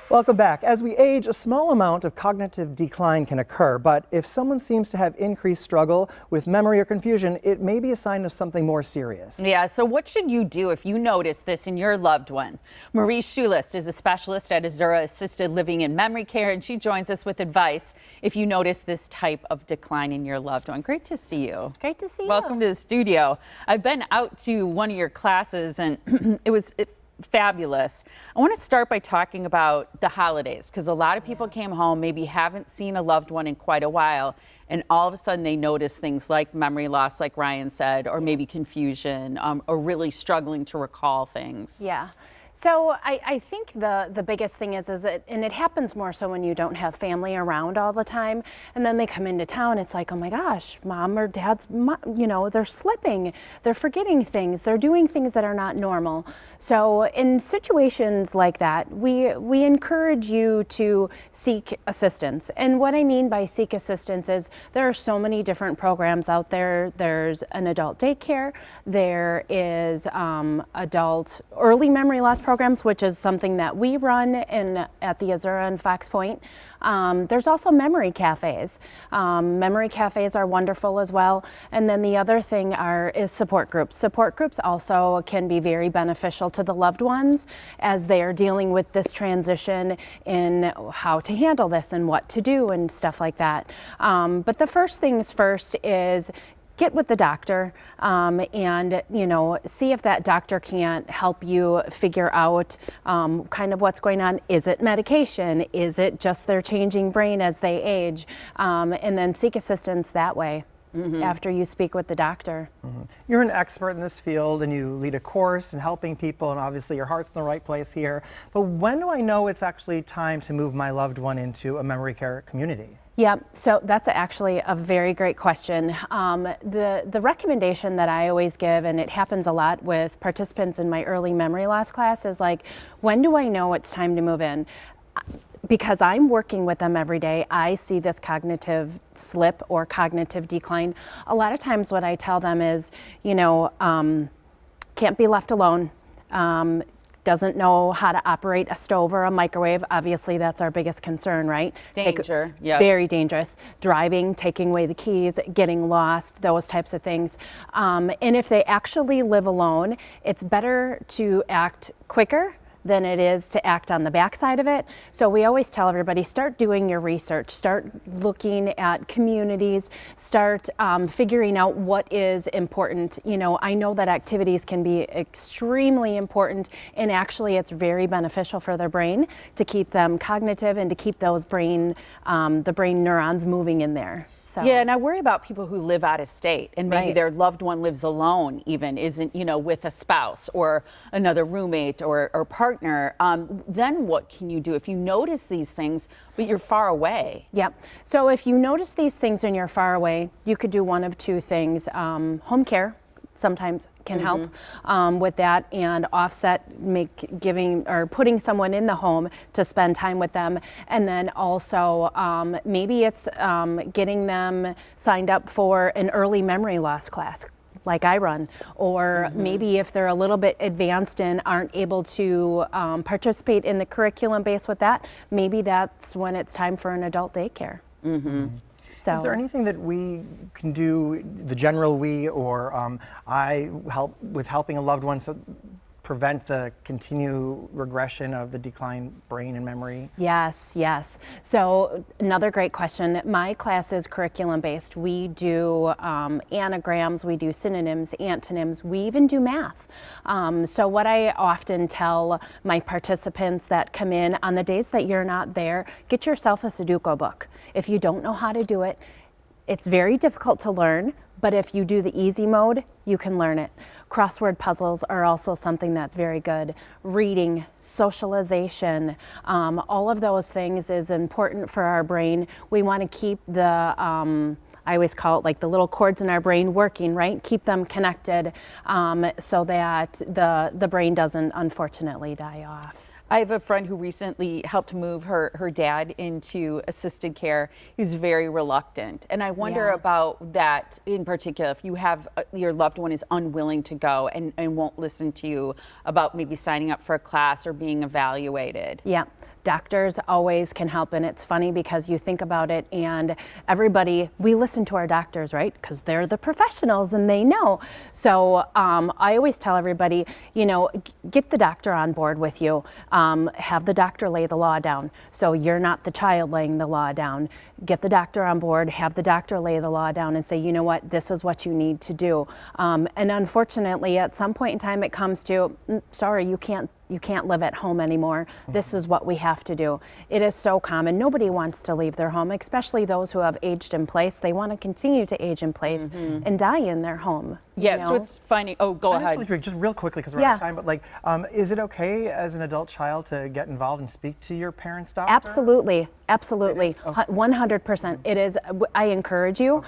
Welcome back. As we age, a small amount of cognitive decline can occur, but if someone seems to have increased struggle with memory or confusion, it may be a sign of something more serious. Yeah, so what should you do if you notice this in your loved one? Marie Schulist is a specialist at Azura Assisted Living and Memory Care, and she joins us with advice if you notice this type of decline in your loved one. Great to see you. Great to see you. Welcome to the studio. I've been out to one of your classes, and it was fabulous. I want to start by talking about the holidays, because a lot of people came home, maybe haven't seen a loved one in quite a while, and all of a sudden they notice things like memory loss, like Ryan said, or maybe confusion, or really struggling to recall things. Yeah. So I think the biggest thing is and it happens more so when you don't have family around all the time, and then they come into town, it's like, oh my gosh, mom or dad's, they're slipping, they're forgetting things, they're doing things that are not normal. So in situations like that, we encourage you to seek assistance. And what I mean by seek assistance is there are so many different programs out there. There's an adult daycare, there is adult early memory loss programs, which is something that we run at the Azura in Fox Point. There's also memory cafes. Memory cafes are wonderful as well. And then the other thing is support groups. Support groups also can be very beneficial to the loved ones as they are dealing with this transition in how to handle this and what to do and stuff like that. But the first things first is get with the doctor and see if that doctor can't help you figure out kind of what's going on. Is it medication? Is it just their changing brain as they age? And then seek assistance that way. After you speak with the doctor. You're an expert in this field and you lead a course in helping people, and obviously your heart's in the right place here. But when do I know it's actually time to move my loved one into a memory care community? Yeah, so that's actually a very great question. The recommendation that I always give, and it happens a lot with participants in my early memory loss class, is like, when do I know it's time to move in? Because I'm working with them every day, I see this cognitive slip or cognitive decline. A lot of times what I tell them is, can't be left alone. Doesn't know how to operate a stove or a microwave. Obviously, that's our biggest concern, right? Danger, yeah. Very dangerous. Driving, taking away the keys, getting lost, those types of things. And if they actually live alone, it's better to act quicker than it is to act on the backside of it. So we always tell everybody, start doing your research, start looking at communities, start figuring out what is important. I know that activities can be extremely important, and actually it's very beneficial for their brain to keep them cognitive and to keep those the brain neurons moving in there. So. Yeah, and I worry about people who live out of state and maybe their loved one lives alone, even isn't, with a spouse or another roommate or partner. Then what can you do if you notice these things, but you're far away? Yep. So if you notice these things and you're far away, you could do one of two things. Home care sometimes can help with that, and offset putting someone in the home to spend time with them. And then also maybe it's getting them signed up for an early memory loss class like I run, or maybe if they're a little bit advanced and aren't able to participate in the curriculum based with that, maybe that's when it's time for an adult daycare. So. Is there anything that we can do, the general we or I help with helping a loved one so prevent the continued regression of the declined brain and memory? Yes. So another great question. My class is curriculum based. We do anagrams, we do synonyms, antonyms, we even do math. So what I often tell my participants that come in on the days that you're not there, get yourself a Sudoku book. If you don't know how to do it, it's very difficult to learn, but if you do the easy mode, you can learn it. Crossword puzzles are also something that's very good. Reading, socialization, all of those things is important for our brain. We want to keep I always call it like the little cords in our brain working, right? Keep them connected so that the brain doesn't unfortunately die off. I have a friend who recently helped move her dad into assisted care. He's very reluctant. And I wonder about that in particular, if you have your loved one is unwilling to go and won't listen to you about maybe signing up for a class or being evaluated. Yeah. doctors always can help. And it's funny because you think about it and everybody, we listen to our doctors, right? Because they're the professionals and they know. So I always tell everybody, you know, get the doctor on board with you. Have the doctor lay the law down. So you're not the child laying the law down. Get the doctor on board, have the doctor lay the law down and say, you know what, this is what you need to do. And unfortunately, at some point in time, it comes to, sorry, you can't live at home anymore. This is what we have to do. It is so common. Nobody wants to leave their home, especially those who have aged in place. They want to continue to age in place and die in their home. Yeah, you know? so it's finding, oh, go ahead. Just real quickly, because we're out of time, but like, is it okay as an adult child to get involved and speak to your parents' doctor? Absolutely, absolutely, 100%. It is. I encourage you,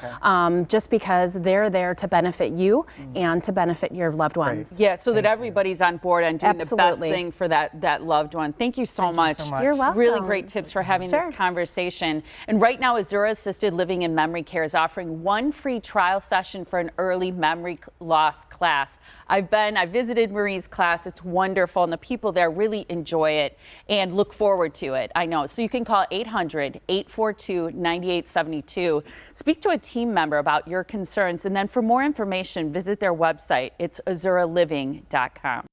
just because they're there to benefit you and to benefit your loved ones. Yeah, so that everybody's on board and doing the best Absolutely. thing for that loved one. Thank you so much. You're welcome. Really great tips for having Sure. this conversation. And right now, Azura Assisted Living and Memory Care is offering one free trial session for an early memory loss class. I visited Marie's class. It's wonderful, and the people there really enjoy it and look forward to it. I know. So you can call 800-842-9872. Speak to a team member about your concerns, and then for more information, visit their website. It's azuraliving.com.